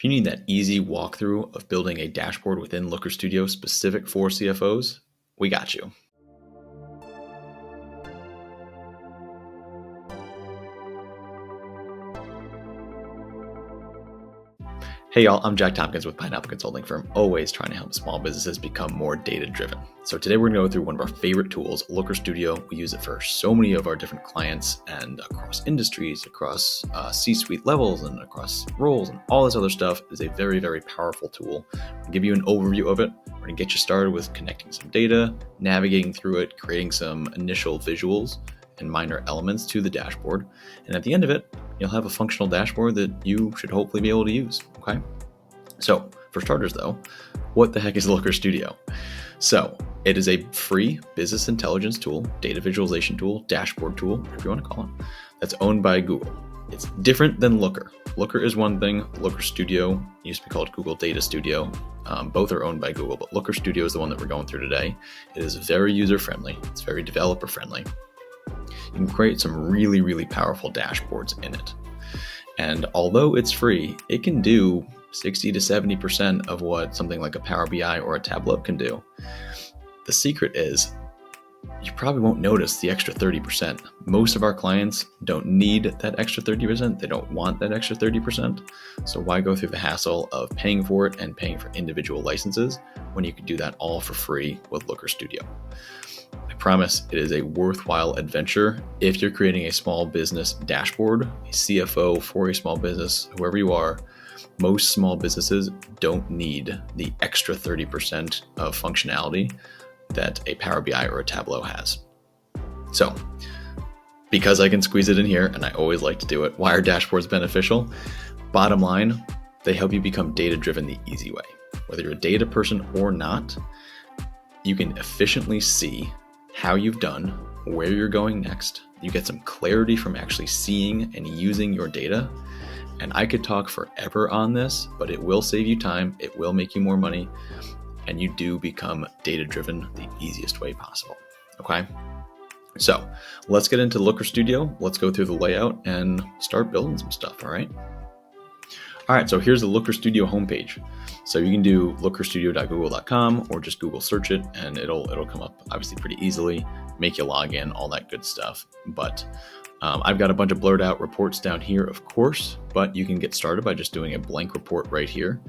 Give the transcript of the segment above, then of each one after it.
If you need that easy walkthrough of building a dashboard within Looker Studio specific for CFOs, we got you. Hey y'all, I'm Jack Tompkins with Pineapple Consulting Firm, always trying to help small businesses become more data-driven. So today we're going to go through one of our favorite tools, Looker Studio. We use it for so many of our different clients and across industries, across C-suite levels and across roles and all this other stuff. It's a very, very powerful tool. I'll give you an overview of it. We're going to get you started with connecting some data, navigating through it, creating some initial visuals and minor elements to the dashboard. And at the end of it, you'll have a functional dashboard that you should hopefully be able to use, okay? So for starters though, what the heck is Looker Studio? So it is a free business intelligence tool, data visualization tool, dashboard tool, whatever you want to call it, that's owned by Google. It's different than Looker. Looker is one thing. Looker Studio used to be called Google Data Studio. Both are owned by Google, but Looker Studio is the one that we're going through today. It is very user-friendly. It's very developer-friendly. You can create some really, really powerful dashboards in it. And although it's free, it can do 60 to 70% of what something like a Power BI or a Tableau can do. The secret is you probably won't notice the extra 30%. Most of our clients don't need that extra 30%. They don't want that extra 30%. So why go through the hassle of paying for it and paying for individual licenses when you can do that all for free with Looker Studio? I promise it is a worthwhile adventure if you're creating a small business dashboard, a CFO for a small business, whoever you are. Most small businesses don't need the extra 30% of functionality that a Power BI or a Tableau has. So, because I can squeeze it in here, and I always like to do it, why are dashboards beneficial? Bottom line, they help you become data-driven the easy way. Whether you're a data person or not, you can efficiently see how you've done, where you're going next. You get some clarity from actually seeing and using your data. And I could talk forever on this, but it will save you time. It will make you more money. And you do become data-driven the easiest way possible. Okay? So let's get into Looker Studio. Let's go through the layout and start building some stuff. All right? All right, so here's the Looker Studio homepage. So you can do lookerstudio.google.com or just Google search it and it'll come up obviously pretty easily, make you log in, all that good stuff. But I've got a bunch of blurred out reports down here, of course, but you can get started by just doing a blank report right here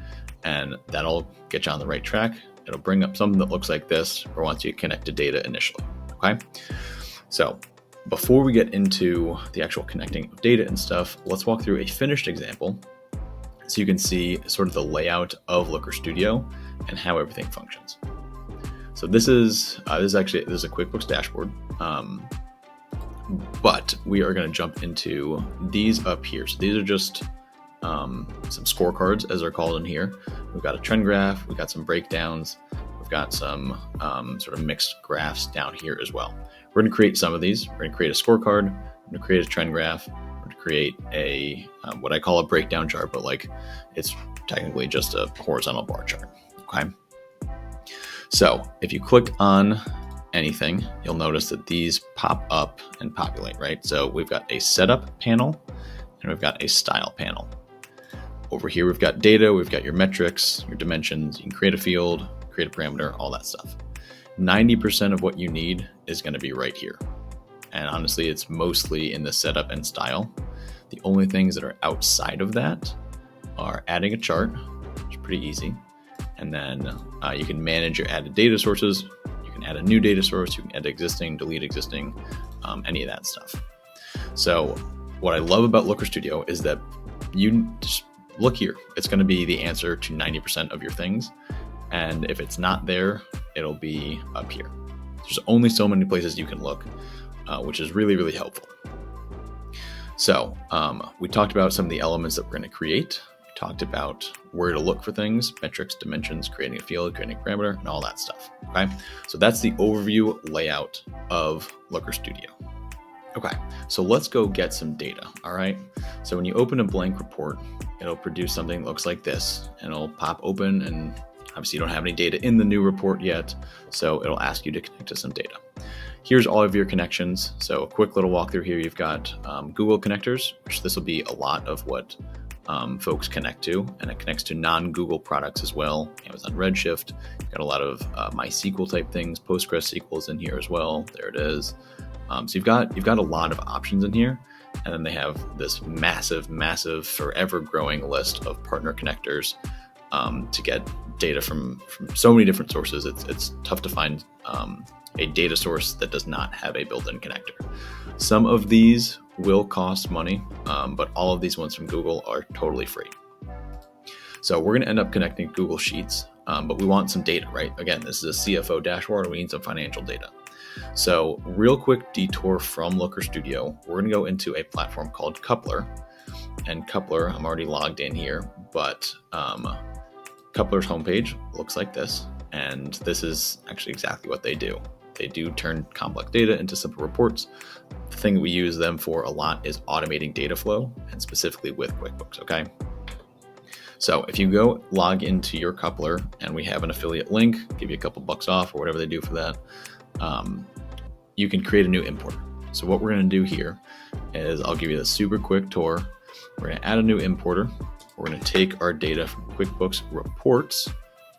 and that'll get you on the right track. It'll bring up something that looks like this or once you connect to data initially, okay? So before we get into the actual connecting of data and stuff, let's walk through a finished example so you can see sort of the layout of Looker Studio and how everything functions. So this is a QuickBooks dashboard, but we are going to jump into these up here. So these are just some scorecards, as they're called in here. We've got a trend graph, we've got some breakdowns, we've got some sort of mixed graphs down here as well. We're going to create some of these. We're going to create a scorecard, we're going to create a trend graph, create a what I call a breakdown chart, but like it's technically just a horizontal bar chart. Okay. So if you click on anything, you'll notice that these pop up and populate, right? So we've got a setup panel and we've got a style panel. Over here, we've got data, we've got your metrics, your dimensions, you can create a field, create a parameter, all that stuff. 90% of what you need is going to be right here. And honestly, it's mostly in the setup and style. The only things that are outside of that are adding a chart, which is pretty easy. And then you can manage your added data sources. You can add a new data source. You can add existing, delete existing, any of that stuff. So what I love about Looker Studio is that you just look here. It's going to be the answer to 90% of your things. And if it's not there, it'll be up here. There's only so many places you can look, which is really, really helpful. So we talked about some of the elements that we're going to create. We talked about where to look for things, metrics, dimensions, creating a field, creating a parameter, and all that stuff. Okay, so that's the overview layout of Looker Studio. Okay, so let's go get some data. All right, so when you open a blank report, it'll produce something that looks like this, and it'll pop open, and obviously you don't have any data in the new report yet, so it'll ask you to connect to some data. Here's all of your connections. So a quick little walkthrough here. You've got Google connectors, which this will be a lot of what folks connect to, and it connects to non-Google products as well. Amazon Redshift, you've got a lot of MySQL type things, PostgreSQL is in here as well. There it is. So you've got a lot of options in here, and then they have this massive, forever growing list of partner connectors to get data from so many different sources. It's tough to find a data source that does not have a built-in connector. Some of these will cost money, but all of these ones from Google are totally free. So we're going to end up connecting Google Sheets, but we want some data, right? Again, this is a CFO dashboard. We need some financial data. So real quick detour from Looker Studio, we're going to go into a platform called Coupler. And Coupler, I'm already logged in here, but Coupler's homepage looks like this. And this is actually exactly what they do. They do turn complex data into simple reports. The thing that we use them for a lot is automating data flow, and specifically with QuickBooks, okay? So if you go log into your Coupler, and we have an affiliate link, give you a couple bucks off or whatever they do for that, you can create a new importer. So what we're going to do here is I'll give you a super quick tour. We're going to add a new importer. We're going to take our data from QuickBooks Reports,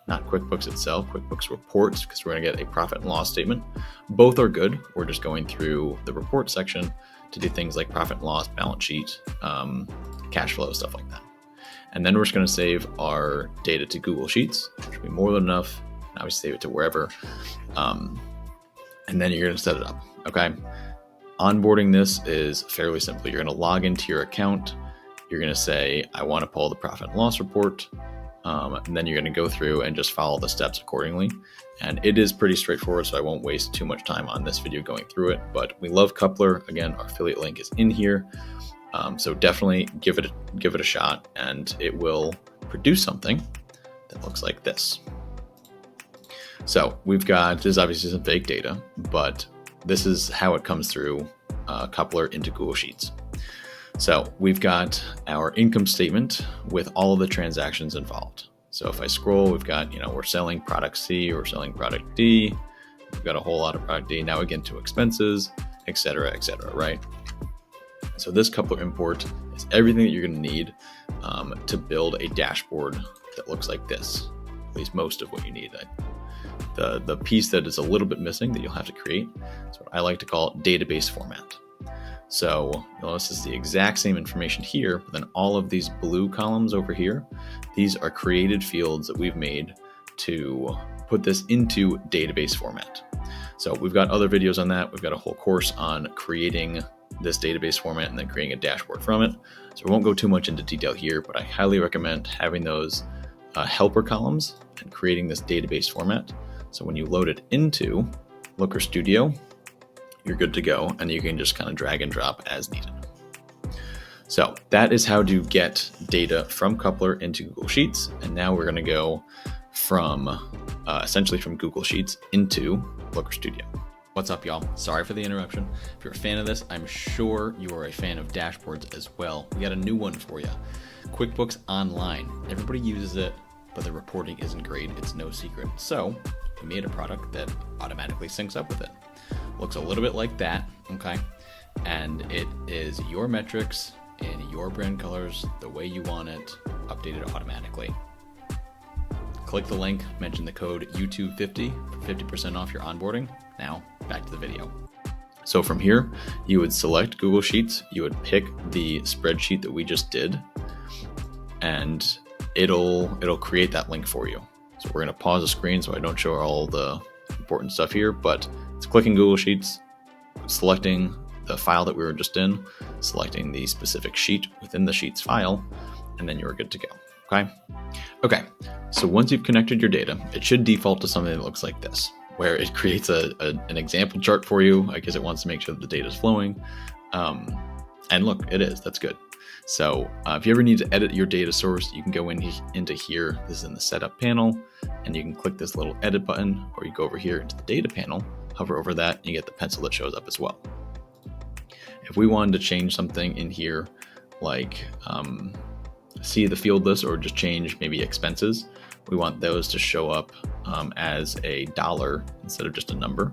not QuickBooks itself, QuickBooks Reports, because we're going to get a profit and loss statement. Both are good. We're just going through the report section to do things like profit and loss, balance sheet, cash flow, stuff like that. And then we're just going to save our data to Google Sheets, which will be more than enough. Now we save it to wherever. And then you're going to set it up. Okay. Onboarding this is fairly simple. You're going to log into your account. You're going to say, I want to pull the profit and loss report. And then you're going to go through and just follow the steps accordingly. And it is pretty straightforward, so I won't waste too much time on this video going through it. But we love Coupler. Again, our affiliate link is in here. So definitely give it a shot, and it will produce something that looks like this. So we've got, this is obviously some fake data, but this is how it comes through Coupler into Google Sheets. So we've got our income statement with all of the transactions involved. So if I scroll, we've got, we're selling product C, we're selling product D, we've got a whole lot of product D. Now we get into expenses, et cetera, right? So this Coupler import is everything that you're going to need to build a dashboard that looks like this, at least most of what you need. The piece that is a little bit missing that you'll have to create is what I like to call database format. So you'll notice this is the exact same information here, but then all of these blue columns over here, these are created fields that we've made to put this into database format. So we've got other videos on that. We've got a whole course on creating this database format and then creating a dashboard from it. So we won't go too much into detail here, but I highly recommend having those helper columns and creating this database format. So when you load it into Looker Studio, you're good to go, and you can just kind of drag and drop as needed. So that is how to get data from Coupler into Google Sheets. And now we're going to go from essentially from Google Sheets into Looker Studio. What's up, y'all? Sorry for the interruption. If you're a fan of this, I'm sure you are a fan of dashboards as well. We got a new one for you. QuickBooks Online. Everybody uses it, but the reporting isn't great. It's no secret. So we made a product that automatically syncs up with it. Looks a little bit like that, okay? And it is your metrics in your brand colors, the way you want it, updated automatically. Click the link, mention the code YouTube50 for 50% off your onboarding. Now, back to the video. So from here, you would select Google Sheets, you would pick the spreadsheet that we just did, and it'll create that link for you. So we're going to pause the screen so I don't show all the important stuff here, but it's clicking Google Sheets, selecting the file that we were just in, selecting the specific sheet within the Sheets file, and then you're good to go. Okay. So once you've connected your data, it should default to something that looks like this, where it creates an example chart for you. I guess it wants to make sure that the data is flowing. And look, it is. That's good. So if you ever need to edit your data source, you can go into here. This is in the setup panel, and you can click this little edit button, or you go over here into the data panel, hover over that, and you get the pencil that shows up as well. If we wanted to change something in here, like see the field list, or just change maybe expenses, we want those to show up as a dollar instead of just a number.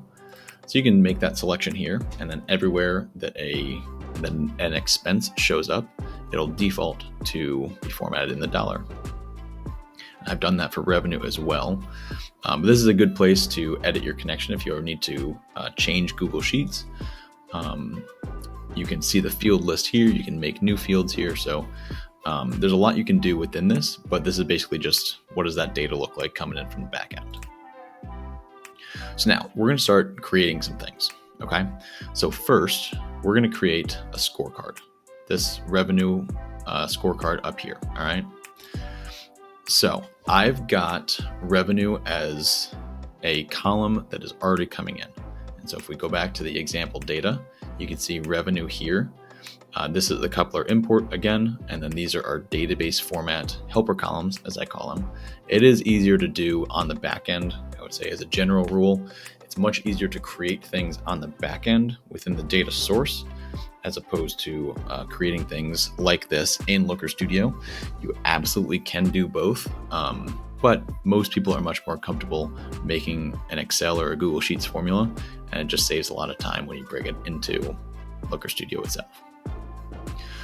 So you can make that selection here, and then everywhere that an expense shows up, it'll default to be formatted in the dollar. I've done that for revenue as well. This is a good place to edit your connection if you ever need to change Google Sheets. You can see the field list here. You can make new fields here. So there's a lot you can do within this, but this is basically just what does that data look like coming in from the back end. So now we're going to start creating some things. Okay. So first, we're going to create a scorecard. This revenue scorecard up here. All right. So I've got revenue as a column that is already coming in. And so if we go back to the example data, you can see revenue here. This is the coupler import again, and then these are our database format helper columns, as I call them. It is easier to do on the back end. I would say as a general rule, it's much easier to create things on the back end within the data source, as opposed to creating things like this in Looker Studio. You absolutely can do both, but most people are much more comfortable making an Excel or a Google Sheets formula, and it just saves a lot of time when you bring it into Looker Studio itself.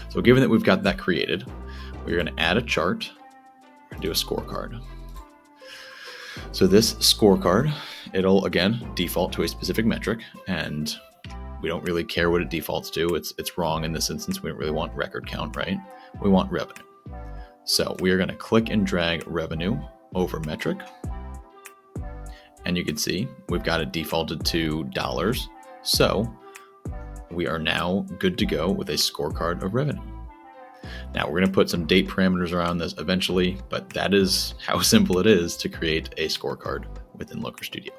So given that we've got that created, we're going to add a chart and do a scorecard. So this scorecard, it'll again default to a specific metric, and we don't really care what it defaults to. It's wrong in this instance. We don't really want record count, right? We want revenue. So we are going to click and drag revenue over metric. And you can see we've got it defaulted to dollars. So we are now good to go with a scorecard of revenue. Now we're going to put some date parameters around this eventually, but that is how simple it is to create a scorecard within Looker Studio.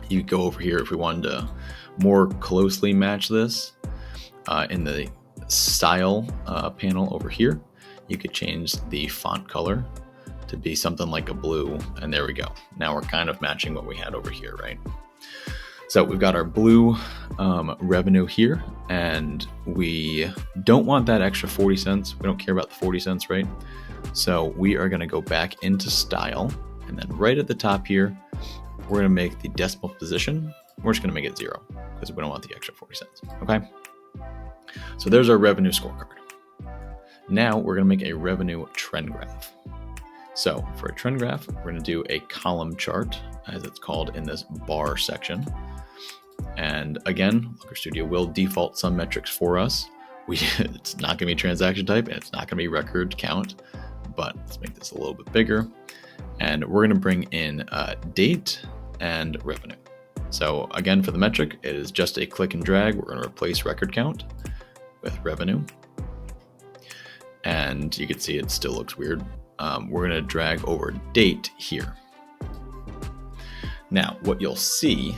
You could go over here if we wanted to more closely match this in the style panel over here. You could change the font color to be something like a blue, and there we go. Now we're kind of matching what we had over here, right? So we've got our blue revenue here, and we don't want that extra 40 cents. We don't care about the 40 cents, right? So we are going to go back into style, and then right at the top here, we're going to make the decimal position. We're just going to make it 0 because we don't want the extra 40 cents. Okay. So there's our revenue scorecard. Now we're going to make a revenue trend graph. So for a trend graph, we're going to do a column chart, as it's called in this bar section. And again, Looker Studio will default some metrics for us. It's not going to be transaction type, and it's not going to be record count, but let's make this a little bit bigger. And we're going to bring in date and revenue. So again, for the metric, it is just a click and drag. We're going to replace record count with revenue. And you can see it still looks weird. We're going to drag over date here. Now, what you'll see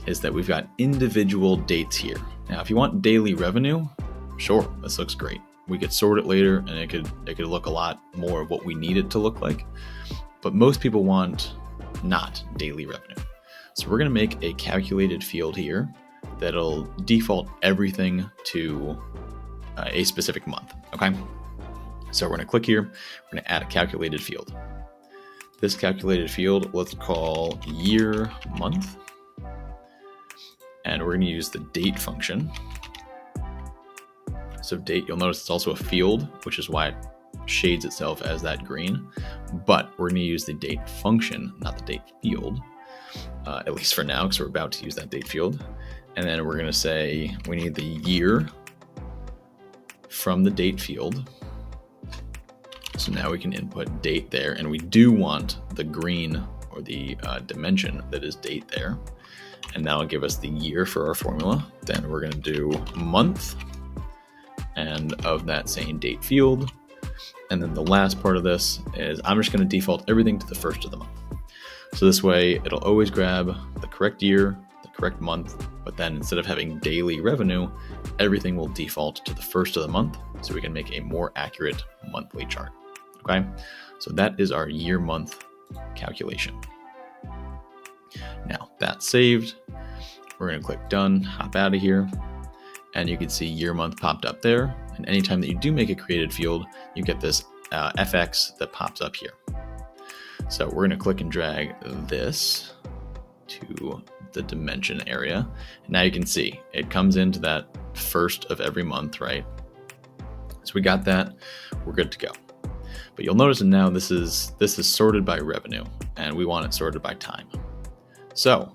is that we've got individual dates here. Now, if you want daily revenue, sure, this looks great. We could sort it later, and it could look a lot more of what we need it to look like. But most people want not daily revenue. So we're going to make a calculated field here that'll default everything to a specific month. Okay. So we're going to click here. We're going to add a calculated field. This calculated field, let's call year month. And we're going to use the date function. So date, you'll notice it's also a field, which is why it shades itself as that green. But we're going to use the date function, not the date field, at least for now, because we're about to use that date field. And then we're going to say we need the year from the date field. So now we can input date there, and we do want the green or the dimension that is date there. And that'll give us the year for our formula. Then we're going to do month and of that same date field. And then the last part of this is I'm just going to default everything to the first of the month. So this way it'll always grab the correct year, the correct month, but then instead of having daily revenue, everything will default to the first of the month so we can make a more accurate monthly chart. Okay, so that is our year month calculation. Now that's saved. We're going to click done, hop out of here, and you can see year month popped up there. And anytime that you do make a created field, you get this FX that pops up here. So we're going to click and drag this to the dimension area. And now you can see it comes into that first of every month, right? So we got that, we're good to go. But you'll notice that now this is sorted by revenue, and we want it sorted by time. So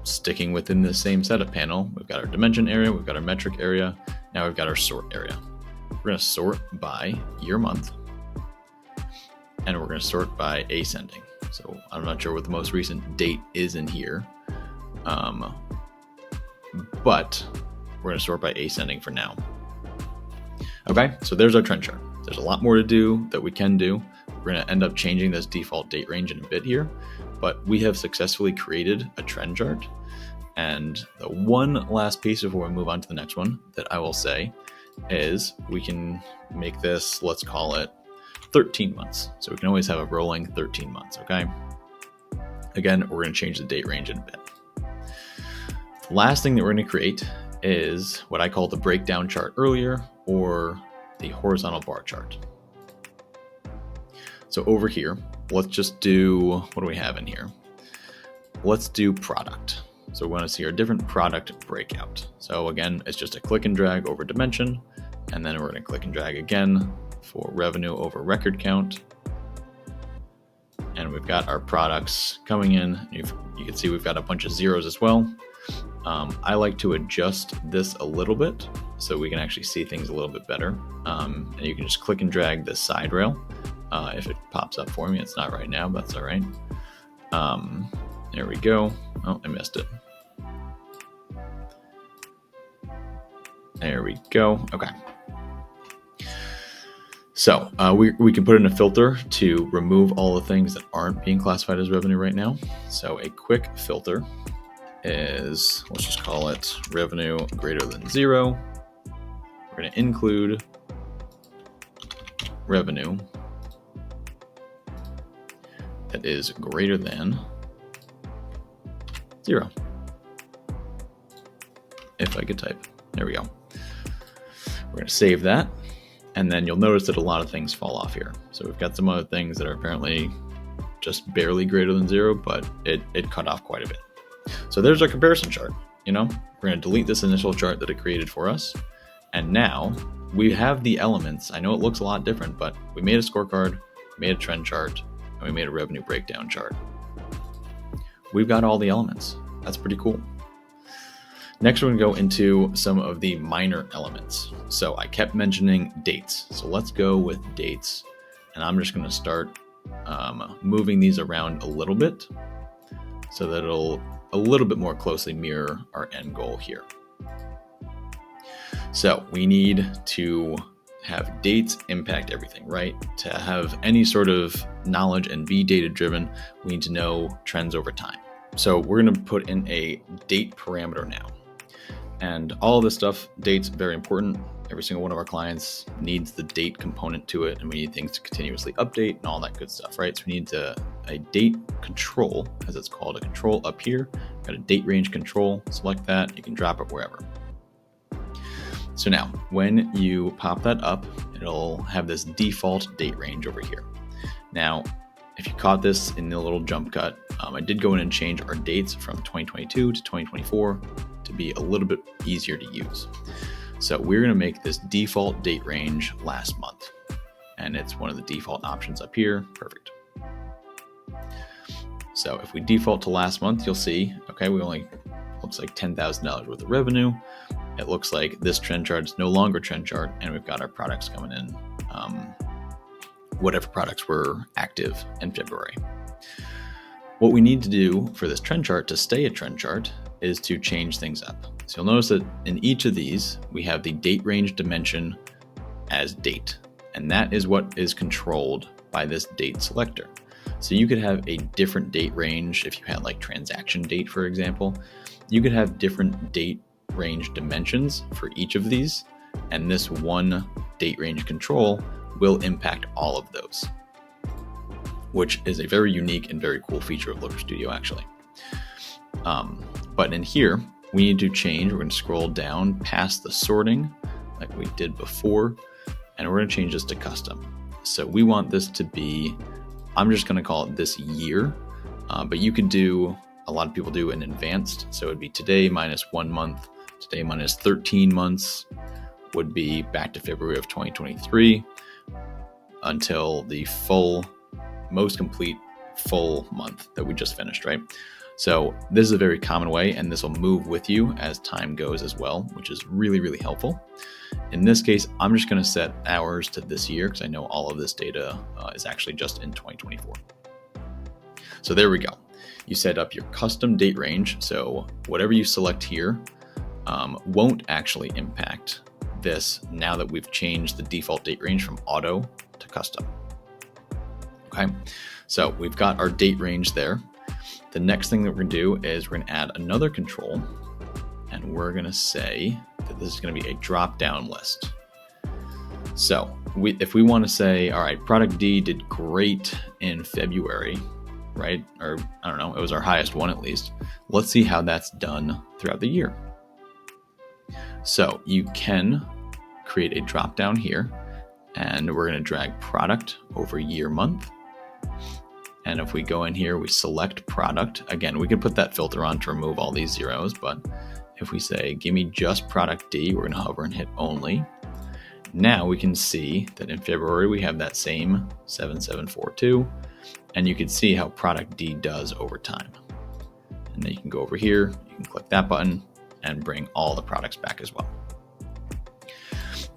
sticking within the same setup panel, we've got our dimension area, we've got our metric area, now we've got our sort area. We're going to sort by year month, and we're going to sort by ascending. So I'm not sure what the most recent date is in here, but we're going to sort by ascending for now. Okay, so there's our trend chart. There's a lot more to do that we can do. We're going to end up changing this default date range in a bit here, but we have successfully created a trend chart. And the one last piece before we move on to the next one that I will say is we can make this, let's call it 13 months. So we can always have a rolling 13 months, okay? Again, we're going to change the date range in a bit. The last thing that we're going to create is what I call the breakdown chart earlier, or the horizontal bar chart. So over here, let's just do, what do we have in here? Let's do product. So we want to see our different product breakout. So again, it's just a click and drag over dimension, and then we're going to click and drag again for revenue over record count. And we've got our products coming in. You can see we've got a bunch of zeros as well. I like to adjust this a little bit so we can actually see things a little bit better. And you can just click and drag this side rail if it pops up for me. It's not right now, but that's all right. There we go. Oh, I missed it. There we go. Okay. So we can put in a filter to remove all the things that aren't being classified as revenue right now. So a quick filter is, let's just call it revenue greater than 0. We're going to include revenue that is greater than 0. If I could type. There we go. We're going to save that. And then you'll notice that a lot of things fall off here. So we've got some other things that are apparently just barely greater than 0, but it cut off quite a bit. So there's our comparison chart. We're going to delete this initial chart that it created for us. And now we have the elements. I know it looks a lot different, but we made a scorecard, we made a trend chart, and we made a revenue breakdown chart. We've got all the elements. That's pretty cool. Next, we're going to go into some of the minor elements. So I kept mentioning dates. So let's go with dates. And I'm just going to start moving these around a little bit so that it'll a little bit more closely mirror our end goal here. So we need to have dates impact everything, right? To have any sort of knowledge and be data driven, we need to know trends over time. So we're going to put in a date parameter now. And all of this stuff, dates, very important. Every single one of our clients needs the date component to it, and we need things to continuously update and all that good stuff, right? So we need a date control, as it's called, a control up here. We've got a date range control, select that, you can drop it wherever. So now, when you pop that up, it'll have this default date range over here. Now, if you caught this in the little jump cut, I did go in and change our dates from 2022 to 2024 to be a little bit easier to use. So we're going to make this default date range last month, and it's one of the default options up here. Perfect. So if we default to last month, you'll see, okay, we only, looks like $10,000 worth of revenue. It looks like this trend chart is no longer trend chart, and we've got our products coming in, whatever products were active in February. What we need to do for this trend chart to stay a trend chart is to change things up. So you'll notice that in each of these, we have the date range dimension as date, and that is what is controlled by this date selector. So you could have a different date range if you had like transaction date, for example. You could have different date range dimensions for each of these, and this one date range control will impact all of those, which is a very unique and very cool feature of Looker Studio, actually. But in here, we need to change. We're going to scroll down past the sorting like we did before, and we're going to change this to custom. So we want this to be, I'm just going to call it this year, but you could do, a lot of people do an advanced. So it'd be today minus 1 month, today minus 13 months, would be back to February of 2023 until the most complete full month that we just finished, right? So this is a very common way, and this will move with you as time goes as well, which is really, really helpful. In this case, I'm just going to set hours to this year because I know all of this data is actually just in 2024. So there we go. You set up your custom date range. So whatever you select here won't actually impact this now that we've changed the default date range from auto to custom. Okay, so we've got our date range there. The next thing that we're going to do is we're going to add another control, and we're going to say that this is going to be a drop-down list. So if we want to say, all right, product D did great in February, right? Or I don't know, it was our highest one at least. Let's see how that's done throughout the year. So you can create a drop-down here, and we're going to drag product over year month. And if we go in here, we select product. Again, we can put that filter on to remove all these zeros, but if we say, give me just product D, we're going to hover and hit only. Now we can see that in February, we have that same 7742, and you can see how product D does over time. And then you can go over here, you can click that button and bring all the products back as well.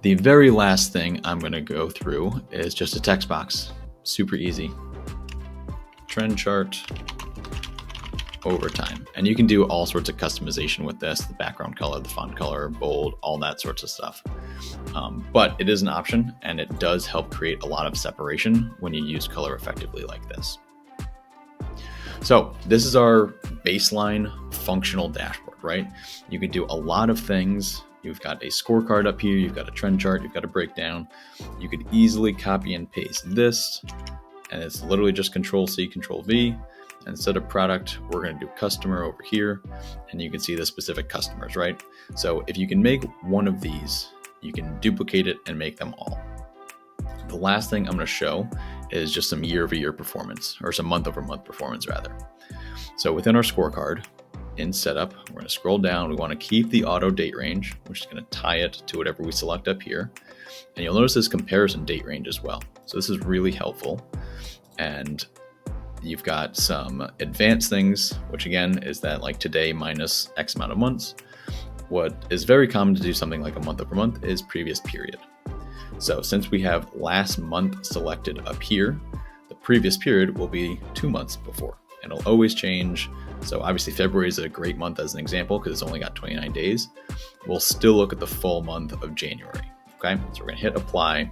The very last thing I'm going to go through is just a text box. Super easy. Trend chart over time. And you can do all sorts of customization with this, the background color, the font color, bold, all that sorts of stuff. But it is an option, and it does help create a lot of separation when you use color effectively like this. So this is our baseline functional dashboard, right? You can do a lot of things. You've got a scorecard up here, you've got a trend chart, you've got a breakdown. You could easily copy and paste this, and it's literally just Control-C, Control-V. Instead of product, we're going to do customer over here, and you can see the specific customers, right? So if you can make one of these, you can duplicate it and make them all. The last thing I'm going to show is just some year-over-year performance, or some month-over-month performance rather. So within our scorecard, in setup, we're going to scroll down. We want to keep the auto date range, which is going to tie it to whatever we select up here. And you'll notice this comparison date range as well. So this is really helpful. And you've got some advanced things, which again is that like today minus X amount of months. What is very common to do something like a month over month is previous period. So since we have last month selected up here, the previous period will be 2 months before. It'll always change. So obviously February is a great month as an example because it's only got 29 days. We'll still look at the full month of January. Okay, so we're going to hit apply,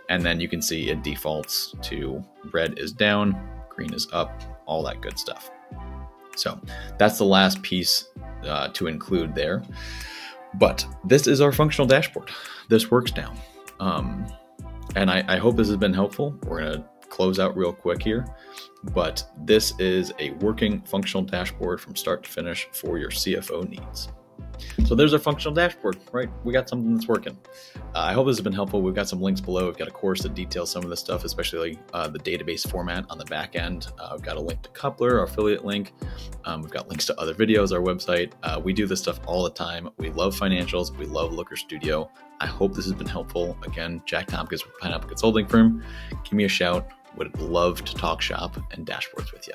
and then you can see it defaults to red is down, green is up, all that good stuff. So that's the last piece to include there. But this is our functional dashboard. This works now. And I hope this has been helpful. We're going to close out real quick here. But this is a working functional dashboard from start to finish for your CFO needs. So there's our functional dashboard, right? We got something that's working. I hope this has been helpful. We've got some links below. We've got a course that details some of this stuff, especially the database format on the back end. We've got a link to Coupler, our affiliate link. We've got links to other videos, our website. We do this stuff all the time. We love financials. We love Looker Studio. I hope this has been helpful. Again, Jack Tompkins with Pineapple Consulting Firm. Give me a shout. Would love to talk shop and dashboards with you.